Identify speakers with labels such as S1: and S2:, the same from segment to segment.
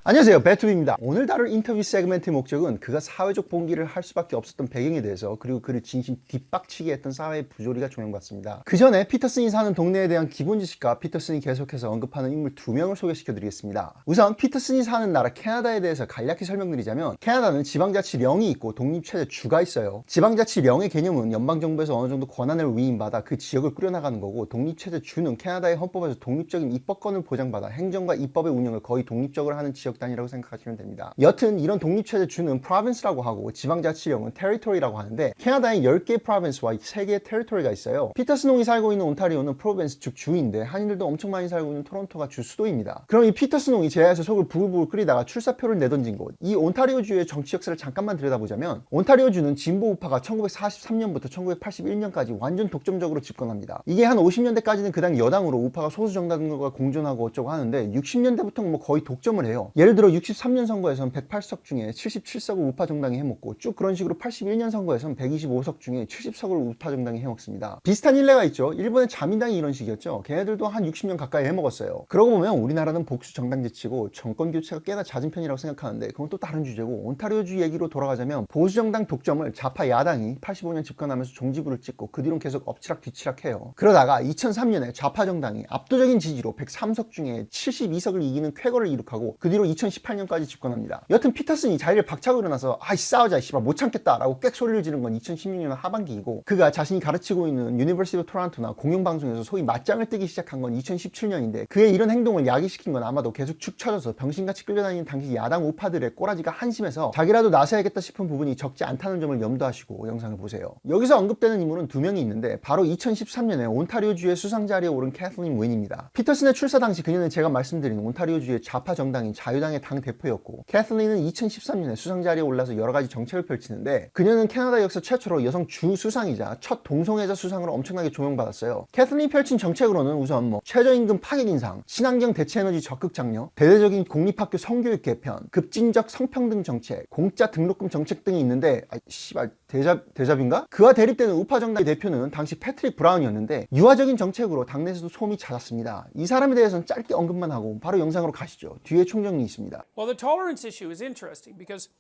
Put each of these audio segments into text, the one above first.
S1: 안녕하세요, 배투비입니다. 오늘 다룰 인터뷰 세그멘트의 목적은 그가 사회적 봉기를 할 수밖에 없었던 배경에 대해서, 그리고 그를 진심 뒷박치게 했던 사회의 부조리가 중요한 것 같습니다. 그 전에 피터슨이 사는 동네에 대한 기본 지식과 피터슨이 계속해서 언급하는 인물 2명을 소개시켜 드리겠습니다. 우선 피터슨이 사는 나라 캐나다에 대해서 간략히 설명드리자면, 캐나다는 지방자치령이 있고 독립체제주가 있어요. 지방자치령의 개념은 연방정부에서 어느 정도 권한을 위임받아 그 지역을 꾸려나가는 거고, 독립체제주는 캐나다의 헌법에서 독립적인 입법권을 보장받아 행정과 입법의 운영을 거의 독립적으로 하는 지역 단위라고 생각하시면 됩니다. 여튼 이런 독립체제 주는 프로빈스라고 하고, 지방자치령은 테리토리라고 하는데, 캐나다에 10개의 프로빈스와 3개의 테리토리가 있어요. 피터슨홍이 살고 있는 온타리오는 프로빈스 즉 주인데, 한인들도 엄청 많이 살고 있는 토론토가 주 수도입니다. 그럼 이 피터슨홍이 제야에서 속을 부글부글 끓이다가 출사표를 내던진 곳, 이 온타리오주의 정치 역사를 잠깐만 들여다보자면, 온타리오주는 진보 우파가 1943년부터 1981년까지 완전 독점적으로 집권합니다. 이게 한 50년대까지는 그당 여당으로 우파가 소수 정당과 공존하고 어쩌고 하는데, 60년대부터는 뭐 거의 독점을 해요. 예를 들어 63년 선거에선 108석 중에 77석을 우파 정당이 해먹고, 쭉 그런 식으로 81년 선거에선 125석 중에 70석을 우파 정당이 해먹습니다. 비슷한 일례가 있죠. 일본의 자민당이 이런 식이었죠. 걔네들도 한 60년 가까이 해먹었어요. 그러고 보면 우리나라는 복수 정당 제치고 정권 교체가 꽤나 잦은 편이라고 생각하는데, 그건 또 다른 주제고, 온타리오주 얘기로 돌아가자면 보수 정당 독점을 좌파 야당이 85년 집권하면서 종지부를 찍고 그 뒤로는 계속 엎치락 뒤치락 해요. 그러다가 2003년에 좌파 정당이 압도적인 지지로 103석 중에 72석을 이기는 쾌거를 이룩하고, 그 뒤로 2018년까지 집권합니다. 여튼 피터슨이 자리를 박차고 일어나서 아이 싸우자 씨발 못 참겠다 라고 꽥 소리를 지른 건 2016년 하반기이고, 그가 자신이 가르치고 있는 유니버시티 오브 토론토나 공영방송에서 소위 맞짱을 뜨기 시작한 건 2017년인데, 그의 이런 행동을 야기시킨 건 아마도 계속 축 처져서 병신같이 끌려다니는 당시 야당 우파들의 꼬라지가 한심해서 자기라도 나서야겠다 싶은 부분이 적지 않다는 점을 염두하시고 영상을 보세요. 여기서 언급되는 인물은 2명이 있는데, 바로 2013년에 온타리오주의 수상자리에 오른 캐슬린 윈입니다. 피터슨의 출사 당시 그녀는 제가 말씀드린 온타리오주의 좌파 정당인 자유당의 당 대표였고, 캐슬린은 2013년에 수상자리에 올라서 여러가지 정책을 펼치는데, 그녀는 캐나다 역사 최초로 여성 주 수상이자 첫 동성애자 수상으로 엄청나게 조명받았어요. 캐슬린이 펼친 정책으로는 우선 최저임금 파격 인상, 친환경 대체에너지 적극 장려, 대대적인 공립학교 성교육 개편, 급진적 성평등 정책, 공짜 등록금 정책 등이 있는데, 씨발 대잡인가? 그와 대립되는 우파 정당의 대표는 당시 패트릭 브라운이었는데, 유화적인 정책으로 당내에서도 소음이 잦았습니다. 이 사람에 대해서는 짧게 언급만 하고 바로 영상으로 가시죠. 뒤에 총정리 있습니다.
S2: Well, the tolerance issue is interesting because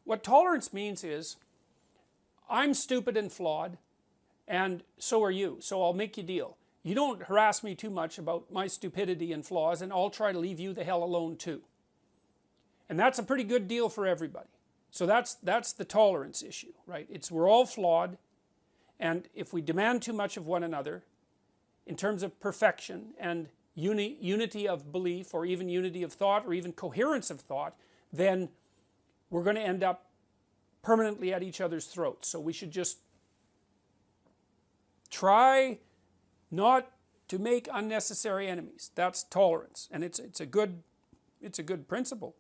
S2: what tolerance means is I'm stupid and flawed, and so are you, so I'll make you deal. You don't harass me too much about my stupidity and flaws, and I'll try to leave you the hell alone too. And that's a pretty good deal for everybody. So that's the tolerance issue, right? It's we're all flawed, and if we demand too much of one another in terms of perfection and unity of belief, or even unity of thought, or even coherence of thought, then we're going to end up permanently at each other's throats. So we should just try not to make unnecessary enemies. That's tolerance, and it's a good principle.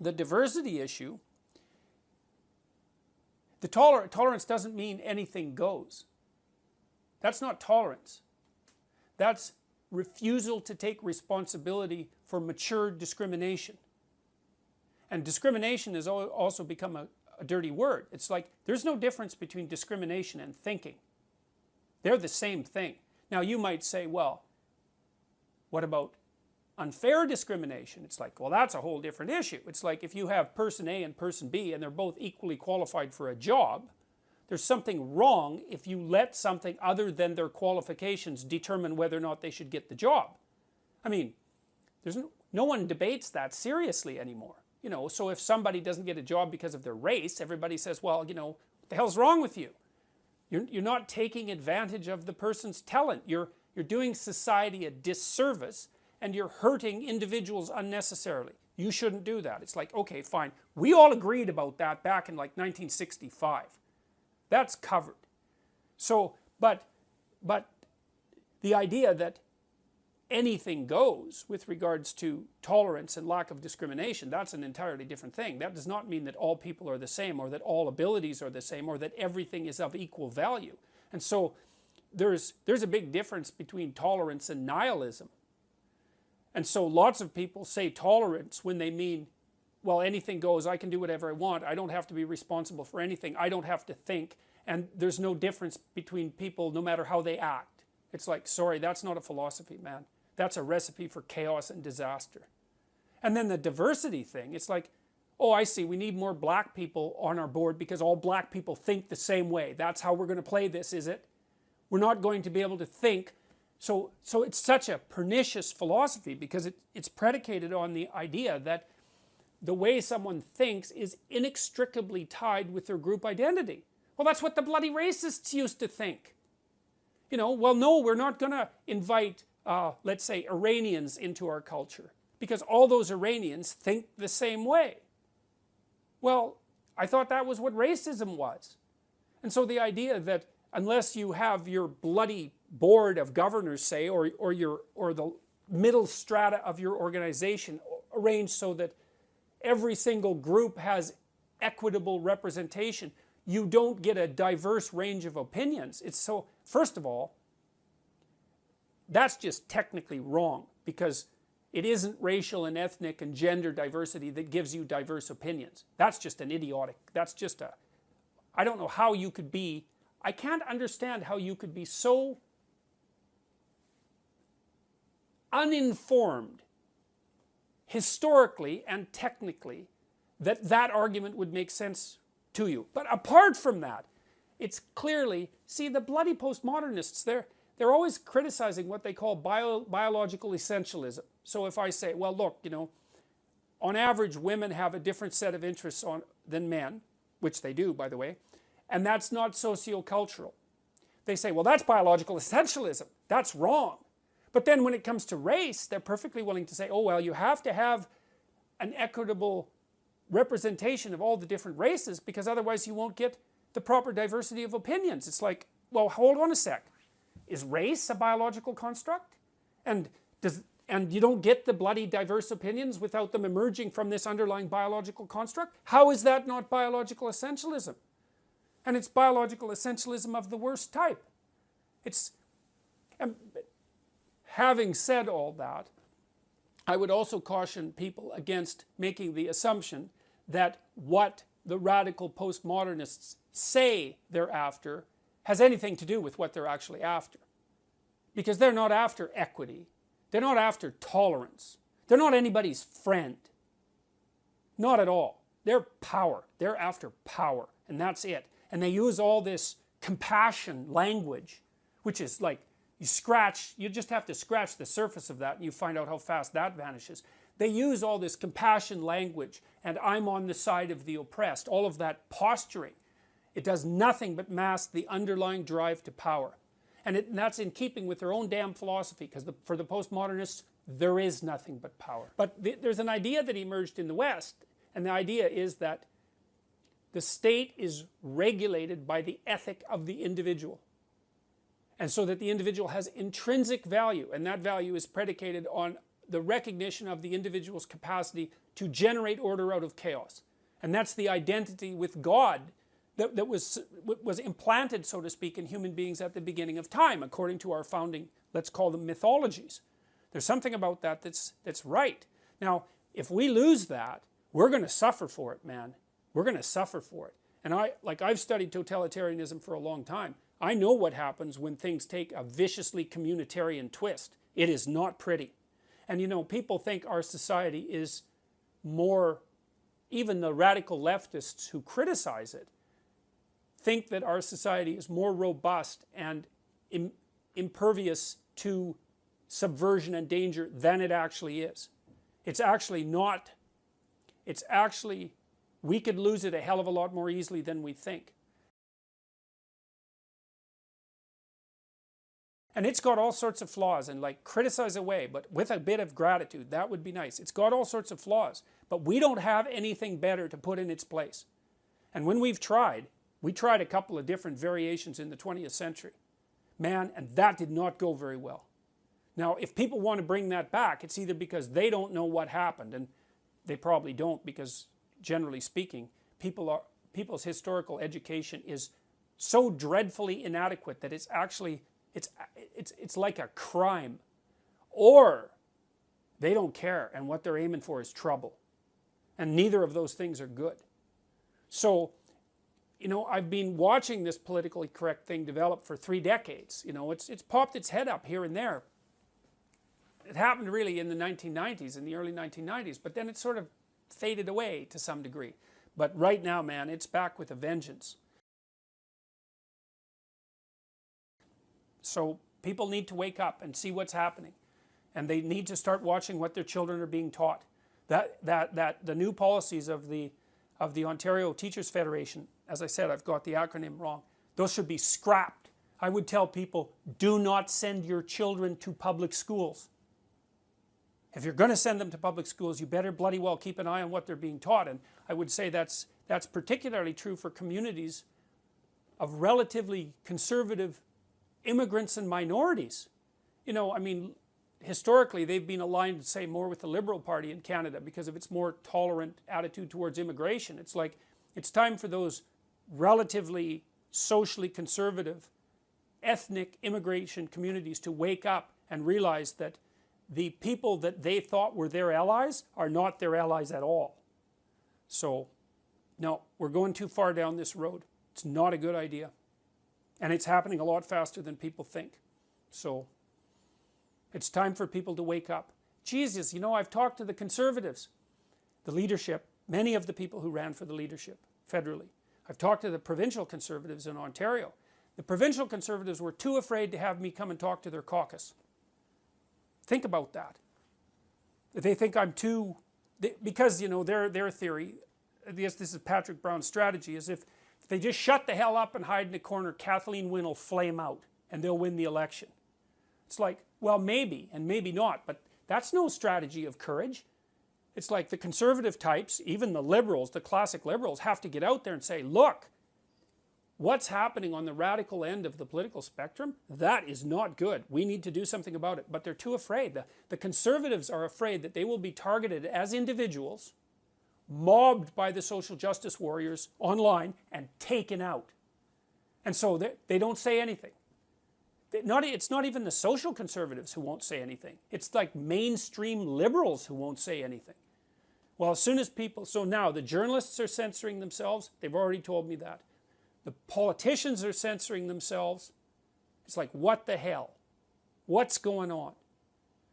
S2: The diversity issue, the tolerance doesn't mean anything goes. That's not tolerance. That's refusal to take responsibility for mature discrimination. And discrimination has also become a dirty word. It's like there's no difference between discrimination and thinking. They're the same thing. Now you might say, well, what about unfair discrimination? It's like, well, that's a whole different issue. It's like if you have person A and person B and they're both equally qualified for a job, there's something wrong if you let something other than their qualifications determine whether or not they should get the job. I mean, no one debates that seriously anymore. You know, so if somebody doesn't get a job because of their race, everybody says, well, you know, what the hell's wrong with you? You're not taking advantage of the person's talent. You're doing society a disservice, and you're hurting individuals unnecessarily. You shouldn't do that. It's like, okay, fine. We all agreed about that back in like 1965. That's covered. So, but the idea that anything goes with regards to tolerance and lack of discrimination, that's an entirely different thing. That does not mean that all people are the same, or that all abilities are the same, or that everything is of equal value. And so there's a big difference between tolerance and nihilism. And so lots of people say tolerance when they mean, well, anything goes, I can do whatever I want, I don't have to be responsible for anything, I don't have to think, and there's no difference between people no matter how they act. It's like, sorry, that's not a philosophy, man. That's a recipe for chaos and disaster. And then the diversity thing, it's like, oh, I see, we need more black people on our board because all black people think the same way. That's how we're going to play this, is it? We're not going to be able to think. So it's such a pernicious philosophy because it's predicated on the idea that the way someone thinks is inextricably tied with their group identity. Well, that's what the bloody racists used to think. You know, well, no, we're not going to invite, let's say, Iranians into our culture because all those Iranians think the same way. Well, I thought that was what racism was. And so the idea that unless you have your bloody board of governors, say, or the middle strata of your organization arranged so that every single group has equitable representation, you don't get a diverse range of opinions. It's so, first of all, that's just technically wrong because it isn't racial and ethnic and gender diversity that gives you diverse opinions. That's just an idiotic, that's just a, I don't know how you could be, I can't understand how you could be so uninformed historically and technically that that argument would make sense to you. But apart from that, it's clearly, see, the bloody postmodernists, they're always criticizing what they call biological essentialism. So if I say, well, look, you know, on average women have a different set of interests than men, which they do, by the way, and that's not sociocultural. They say, well, that's biological essentialism. That's wrong. But then when it comes to race, they're perfectly willing to say, oh, well, you have to have an equitable representation of all the different races because otherwise you won't get the proper diversity of opinions. It's like, well, hold on a sec. Is race a biological construct? And you don't get the bloody diverse opinions without them emerging from this underlying biological construct? How is that not biological essentialism? And it's biological essentialism of the worst type. Having said all that, I would also caution people against making the assumption that what the radical postmodernists say they're after has anything to do with what they're actually after. Because they're not after equity. They're not after tolerance. They're not anybody's friend. Not at all. They're power. They're after power. And that's it. And they use all this compassion language, which is like, you just have to scratch the surface of that and you find out how fast that vanishes. They use all this compassion language and I'm on the side of the oppressed, all of that posturing. It does nothing but mask the underlying drive to power. And that's in keeping with their own damn philosophy, because for the postmodernists, there is nothing but power. But there's an idea that emerged in the West, and the idea is that the state is regulated by the ethic of the individual. And so that the individual has intrinsic value, and that value is predicated on the recognition of the individual's capacity to generate order out of chaos. And that's the identity with God that was implanted, so to speak, in human beings at the beginning of time, according to our founding, let's call them mythologies. There's something about that that's right. Now, if we lose that, we're going to suffer for it, man. We're going to suffer for it. And I've studied totalitarianism for a long time. I know what happens when things take a viciously communitarian twist. It is not pretty. And you know, people think our society is more, even the radical leftists who criticize it, think that our society is more robust and impervious to subversion and danger than it actually is. It's actually not. It's actually, we could lose it a hell of a lot more easily than we think. And it's got all sorts of flaws, and like, criticize away, but with a bit of gratitude, that would be nice. It's got all sorts of flaws, but we don't have anything better to put in its place. And when we tried a couple of different variations in the 20th century. Man, and that did not go very well. Now, if people want to bring that back, it's either because they don't know what happened, and they probably don't, because generally speaking, people's historical education is so dreadfully inadequate that it's actually, it's like a crime. Or they don't care, and what they're aiming for is trouble. And neither of those things are good. So, you know, I've been watching this politically correct thing develop for 3 decades. You know, it's popped its head up here and there. it happened really in the 1990s, in the early 1990s, but then it sort of faded away to some degree. But right now, man, it's back with a vengeance. So people need to wake up and see what's happening. And they need to start watching what their children are being taught. That the new policies of the Ontario Teachers Federation, as I said, I've got the acronym wrong, those should be scrapped. I would tell people, do not send your children to public schools. If you're going to send them to public schools, you better bloody well keep an eye on what they're being taught. And I would say that's particularly true for communities of relatively conservative immigrants and minorities. You know, I mean, historically they've been aligned, say, more with the Liberal Party in Canada because of its more tolerant attitude towards immigration. It's like, it's time for those relatively socially conservative ethnic immigration communities to wake up and realize that the people that they thought were their allies are not their allies at all. So, no, we're going too far down this road. It's not a good idea. And it's happening a lot faster than people think. So, it's time for people to wake up. Jesus, you know, I've talked to the Conservatives, the leadership, many of the people who ran for the leadership federally. I've talked to the provincial Conservatives in Ontario. The provincial Conservatives were too afraid to have me come and talk to their caucus. Think about that. They think I'm too, because, you know, their theory, this is Patrick Brown's strategy, is if they just shut the hell up and hide in a corner, Kathleen Wynne will flame out and they'll win the election. It's like, well, maybe and maybe not, but that's no strategy of courage. It's like the conservative types, even the liberals, the classic liberals, have to get out there and say, look, what's happening on the radical end of the political spectrum, that is not good. We need to do something about it. But they're too afraid. The conservatives are afraid that they will be targeted as individuals, mobbed by the social justice warriors online, and taken out. And so they don't say anything. It's not even the social conservatives who won't say anything. It's like mainstream liberals who won't say anything. Well, as soon as people, so now the journalists are censoring themselves. They've already told me that. The politicians are censoring themselves. It's like, what the hell? What's going on?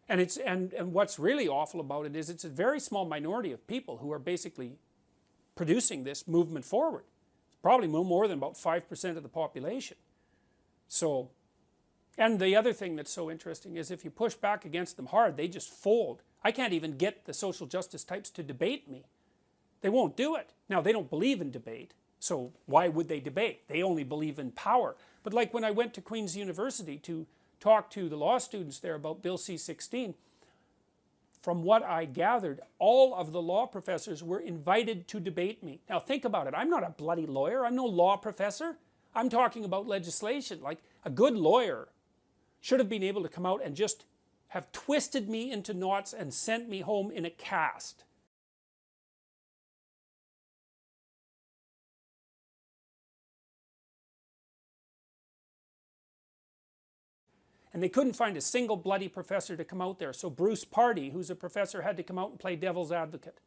S2: And and what's really awful about it is it's a very small minority of people who are basically producing this movement forward. It's probably no more than about 5% of the population. So, and the other thing that's so interesting is if you push back against them hard, they just fold. I can't even get the social justice types to debate me. They won't do it. Now, they don't believe in debate. So why would they debate? They only believe in power. But like when I went to Queen's University to talk to the law students there about Bill C-16, from what I gathered, all of the law professors were invited to debate me. Now think about it. I'm not a bloody lawyer. I'm no law professor. I'm talking about legislation. Like a good lawyer should have been able to come out and just have twisted me into knots and sent me home in a cast. And they couldn't find a single bloody professor to come out there. So Bruce Pardy, who's a professor, had to come out and play devil's advocate.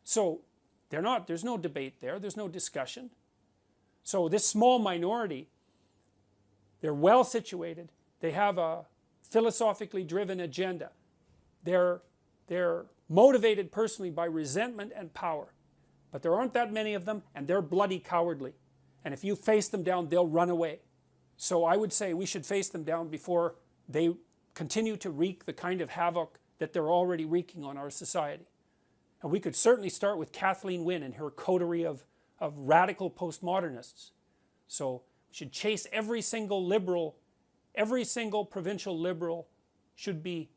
S2: So there's no debate there. There's no discussion. So this small minority, they're well situated. They have a philosophically driven agenda. They're motivated personally by resentment and power. But there aren't that many of them, and they're bloody cowardly. And if you face them down, they'll run away. So I would say we should face them down before they continue to wreak the kind of havoc that they're already wreaking on our society. And we could certainly start with Kathleen Wynne and her coterie of radical postmodernists. So we should chase every single liberal, every single provincial liberal should be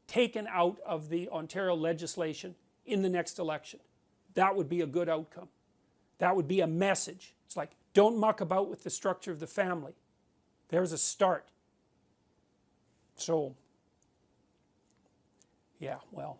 S2: taken out of the Ontario legislation in the next election. That would be a good outcome. That would be a message. It's like, don't muck about with the structure of the family. There's a start. So, yeah, well.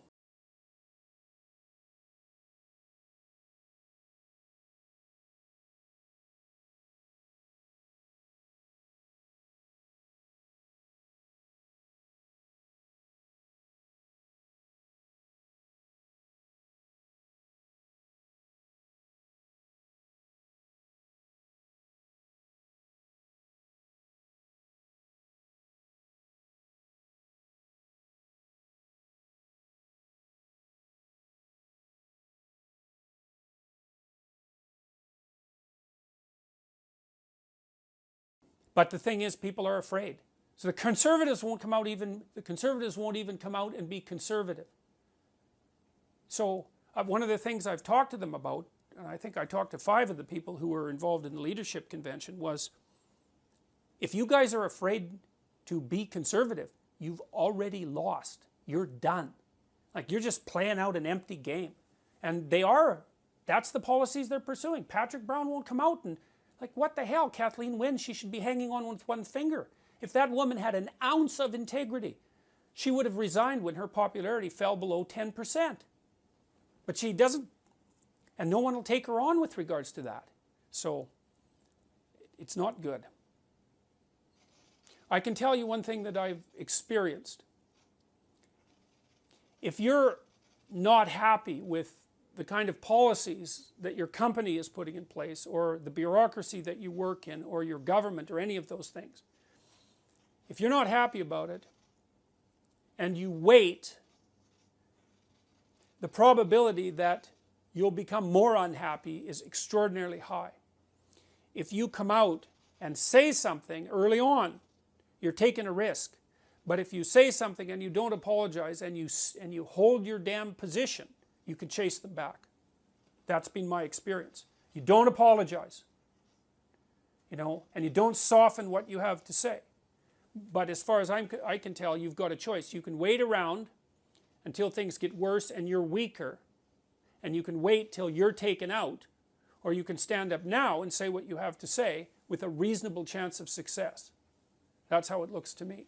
S2: But the thing is, people are afraid. So the conservatives won't come out and be conservative. So one of the things I've talked to them about, and I think I talked to 5 of the people who were involved in the leadership convention, was if you guys are afraid to be conservative, you've already lost. You're done. Like, you're just playing out an empty game. And that's the policies they're pursuing. Patrick Brown won't come out and, like, what the hell, Kathleen Wynne, she should be hanging on with one finger. If that woman had an ounce of integrity, she would have resigned when her popularity fell below 10%. But she doesn't, and no one will take her on with regards to that. So, it's not good. I can tell you one thing that I've experienced. If you're not happy with the kind of policies that your company is putting in place, or the bureaucracy that you work in, or your government, or any of those things, if you're not happy about it, and you wait, the probability that you'll become more unhappy is extraordinarily high. If you come out and say something early on, you're taking a risk. But if you say something and you don't apologize and you hold your damn position, you can chase them back. That's been my experience. You don't apologize, and you don't soften what you have to say. But as far as I can tell, you've got a choice. You can wait around until things get worse and you're weaker, and you can wait till you're taken out, or you can stand up now and say what you have to say with a reasonable chance of success. That's how it looks to me.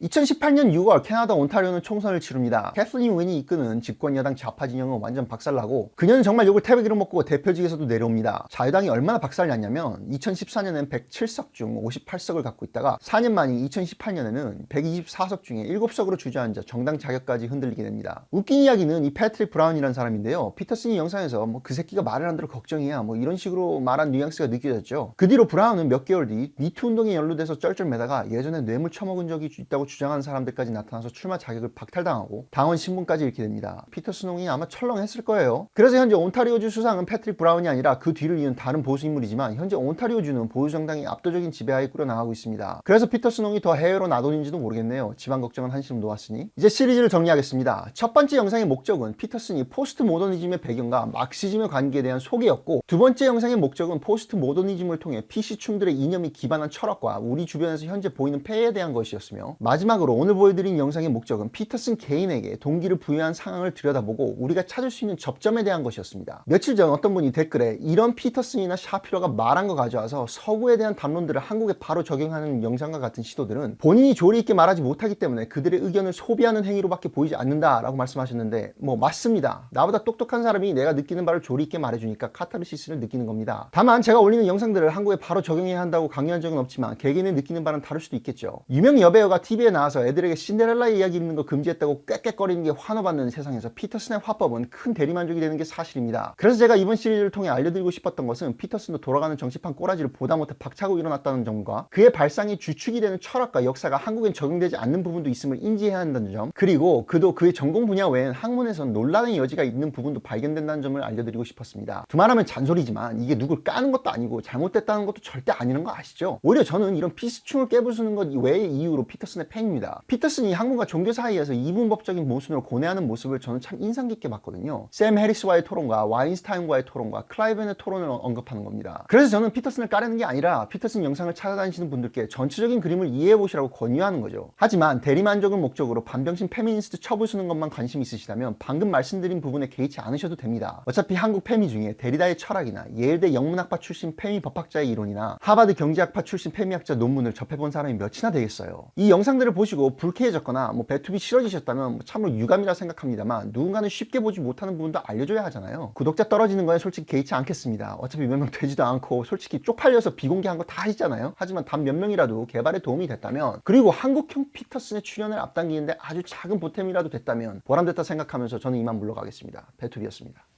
S1: 2018년 6월 캐나다 온타리오는 총선을 치릅니다. 캐슬린 윈이 이끄는 집권여당 좌파 진영은 완전 박살나고 그녀는 정말 욕을 태백이로 먹고 대표직에서도 내려옵니다. 자유당이 얼마나 박살났냐면 2014년엔 107석 중 58석을 갖고 있다가 4년 만인 2018년에는 124석 중에 7석으로 주저앉아 정당 자격까지 흔들리게 됩니다. 웃긴 이야기는 이 패트릭 브라운이라는 사람인데요. 피터슨이 영상에서 그 새끼가 말을 안 들어 걱정이야 이런 식으로 말한 뉘앙스가 느껴졌죠. 그 뒤로 브라운은 몇 개월 뒤 미투 운동에 연루돼서 쩔쩔매다가 예전에 뇌물 처먹은 적이 있다고 주장하는 사람들까지 나타나서 출마 자격을 박탈당하고 당원 신분까지 잃게 됩니다. 피터슨홍이 아마 철렁했을 거예요. 그래서 현재 온타리오주 수상은 패트릭 브라운이 아니라 그 뒤를 이은 다른 보수 인물이지만 현재 온타리오주는 보수 정당이 압도적인 지배하에 꾸려나가고 있습니다. 그래서 피터슨홍이 더 해외로 나돈인지도 모르겠네요. 집안 걱정은 한시름 놓았으니. 이제 시리즈를 정리하겠습니다. 첫 번째 영상의 목적은 피터슨이 포스트 모더니즘의 배경과 막시즘의 관계에 대한 소개였고, 두 번째 영상의 목적은 포스트 모더니즘을 통해 PC충들의 이념이 기반한 철학과 우리 주변에서 현재 보이는 폐해에 대한 것이었으며, 마지막으로 오늘 보여드린 영상의 목적은 피터슨 개인에게 동기를 부여한 상황을 들여다보고 우리가 찾을 수 있는 접점에 대한 것이었습니다. 며칠 전 어떤 분이 댓글에 이런 피터슨이나 샤피로가 말한 거 가져와서 서구에 대한 담론들을 한국에 바로 적용하는 영상과 같은 시도들은 본인이 조리 있게 말하지 못하기 때문에 그들의 의견을 소비하는 행위로밖에 보이지 않는다라고 말씀하셨는데, 맞습니다. 나보다 똑똑한 사람이 내가 느끼는 바를 조리 있게 말해주니까 카타르시스를 느끼는 겁니다. 다만 제가 올리는 영상들을 한국에 바로 적용해야 한다고 강요한 적은 없지만 개개인의 느끼는 바는 다를 수도 있겠죠. 유명 여배우가 TV에 나와서 애들에게 신데렐라 이야기 읽는 거 금지했다고 꽥꽥거리는 게 환호받는 세상에서 피터슨의 화법은 큰 대리만족이 되는 게 사실입니다. 그래서 제가 이번 시리즈를 통해 알려드리고 싶었던 것은 피터슨도 돌아가는 정치판 꼬라지를 보다 못해 박차고 일어났다는 점과 그의 발상이 주축이 되는 철학과 역사가 한국엔 적용되지 않는 부분도 있음을 인지해야 한다는 점, 그리고 그도 그의 전공 분야 외엔 학문에선 논란의 여지가 있는 부분도 발견된다는 점을 알려드리고 싶었습니다. 두말하면 잔소리지만 이게 누굴 까는 것도 아니고 잘못됐다는 것도 절대 아니라는 거 아시죠? 오히려 저는 이런 피스충을 깨부수는 것 외의 이유로 피터슨의 팬입니다. 피터슨이 학문과 종교 사이에서 이분법적인 모순으로 고뇌하는 모습을 저는 참 인상 깊게 봤거든요. 샘 해리스와의 토론과 와인스타인과의 토론과 클라이벤의 토론을 언급하는 겁니다. 그래서 저는 피터슨을 까려는 게 아니라 피터슨 영상을 찾아다니시는 분들께 전체적인 그림을 이해해보시라고 권유하는 거죠. 하지만 대리만족을 목적으로 반병신 페미니스트 쳐부수는 것만 관심 있으시다면 방금 말씀드린 부분에 개의치 않으셔도 됩니다. 어차피 한국 페미 중에 데리다의 철학이나 예일대 영문학파 출신 페미 법학자의 이론이나 하버드 경제학파 출신 페미학자 논문을 접해본 사람이 몇이나 되겠어요. 이 영상들을 보시고 불쾌해졌거나 배투비 싫어지셨다면 참으로 유감이라 생각합니다만, 누군가는 쉽게 보지 못하는 부분도 알려줘야 하잖아요. 구독자 떨어지는 거에 솔직히 개의치 않겠습니다. 어차피 몇 명 되지도 않고 솔직히 쪽팔려서 비공개한 거 다 하시잖아요. 하지만 단 몇 명이라도 개발에 도움이 됐다면, 그리고 한국형 피터슨의 출연을 앞당기는데 아주 작은 보탬이라도 됐다면 보람됐다 생각하면서 저는 이만 물러가겠습니다. 배투비였습니다.